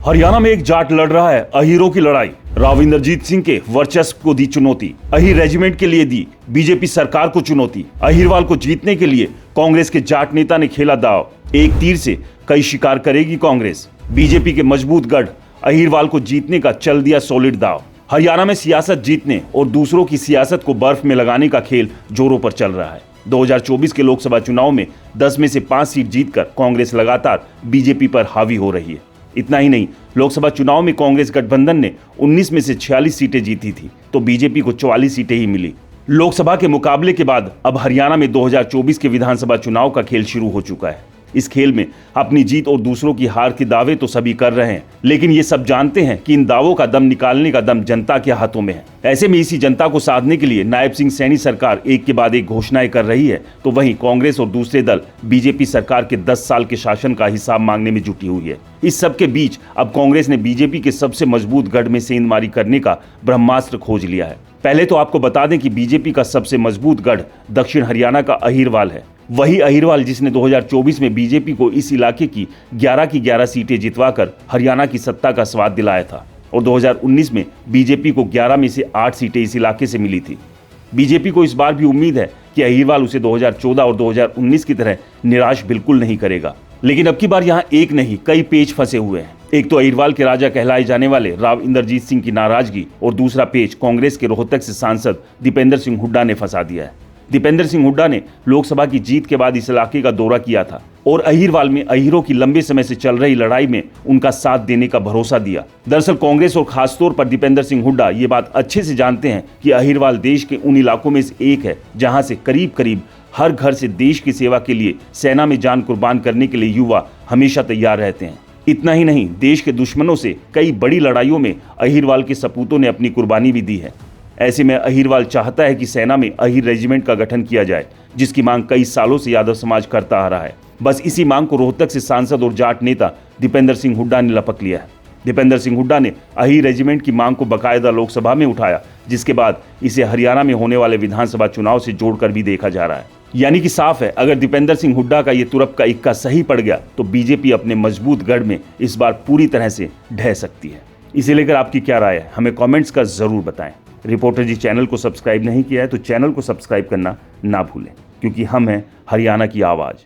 हरियाणा में एक जाट लड़ रहा है अहीरों की लड़ाई। राव इंद्रजीत सिंह के वर्चस्व को दी चुनौती, अहीर रेजिमेंट के लिए दी बीजेपी सरकार को चुनौती। अहीरवाल को जीतने के लिए कांग्रेस के जाट नेता ने खेला दाव, एक तीर से कई शिकार करेगी कांग्रेस। बीजेपी के मजबूत गढ़ अहीरवाल को जीतने का चल दिया सॉलिड दाव। हरियाणा में सियासत जीतने और दूसरों की सियासत को बर्फ में लगाने का खेल जोरों पर चल रहा है। 2024 के लोकसभा चुनाव में 10 में से 5 सीट जीतकर कांग्रेस लगातार बीजेपी पर हावी हो रही है। इतना ही नहीं, लोकसभा चुनाव में कांग्रेस गठबंधन ने 19 में से 46 सीटें जीती थी तो बीजेपी को 44 सीटें ही मिली। लोकसभा के मुकाबले के बाद अब हरियाणा में 2024 के विधानसभा चुनाव का खेल शुरू हो चुका है। इस खेल में अपनी जीत और दूसरों की हार के दावे तो सभी कर रहे हैं, लेकिन ये सब जानते हैं कि इन दावों का दम निकालने का दम जनता के हाथों में है। ऐसे में इसी जनता को साधने के लिए नायब सिंह सैनी सरकार एक के बाद एक घोषणाएं कर रही है, तो वहीं कांग्रेस और दूसरे दल बीजेपी सरकार के 10 साल के शासन का हिसाब मांगने में जुटी हुई है। इस सब के बीच अब कांग्रेस ने बीजेपी के सबसे मजबूत गढ़ में सेंधमारी करने का ब्रह्मास्त्र खोज लिया है। पहले तो आपको बता दें कि बीजेपी का सबसे मजबूत गढ़ दक्षिण हरियाणा का अहीरवाल है। वही अहीरवाल जिसने 2024 में बीजेपी को इस इलाके की 11 की 11 सीटें जितवाकर हरियाणा की सत्ता का स्वाद दिलाया था और 2019 में बीजेपी को 11 में से 8 सीटें इस इलाके से मिली थी। बीजेपी को इस बार भी उम्मीद है कि अहीरवाल उसे 2014 और 2019 की तरह निराश बिल्कुल नहीं करेगा। लेकिन अब की बार यहाँ एक नहीं कई पेच फंसे हुए हैं। एक तो अहीरवाल के राजा कहलाए जाने वाले राव इंद्रजीत सिंह की नाराजगी और दूसरा पेच कांग्रेस के रोहतक से सांसद दीपेंद्र सिंह हुड्डा ने फंसा दिया है। दीपेंद्र सिंह हुड्डा ने लोकसभा की जीत के बाद इस इलाके का दौरा किया था और अहीरवाल में अहीरों की लंबे समय से चल रही लड़ाई में उनका साथ देने का भरोसा दिया। दरअसल कांग्रेस और खासतौर पर दीपेंद्र सिंह हुड्डा ये बात अच्छे से जानते हैं कि अहीरवाल देश के उन इलाकों में से एक है जहां से करीब करीब हर घर से देश की सेवा के लिए, सेना में जान कुर्बान करने के लिए युवा हमेशा तैयार रहते हैं। इतना ही नहीं, देश के दुश्मनों से कई बड़ी लड़ाइयों में अहीरवाल के सपूतों ने अपनी कुर्बानी भी दी है। ऐसे में अहीरवाल चाहता है कि सेना में अहीर रेजिमेंट का गठन किया जाए, जिसकी मांग कई सालों से यादव समाज करता आ रहा है। बस इसी मांग को रोहतक से सांसद और जाट नेता दीपेंद्र सिंह हुड्डा ने लपक लिया है। दीपेंद्र सिंह हुड्डा ने अहीर रेजिमेंट की मांग को बाकायदा लोकसभा में उठाया, जिसके बाद इसे हरियाणा में होने वाले विधानसभा चुनाव से जोड़कर भी देखा जा रहा है। यानी कि साफ है, अगर दीपेंद्र सिंह हुड्डा का ये तुरप का इक्का सही पड़ गया तो बीजेपी अपने मजबूत गढ़ में इस बार पूरी तरह से ढह सकती है। इसे लेकर आपकी क्या राय है, हमें कमेंट्स का जरूर बताएं। रिपोर्टर जी चैनल को सब्सक्राइब नहीं किया है तो चैनल को सब्सक्राइब करना ना भूलें, क्योंकि हम हैं हरियाणा की आवाज़।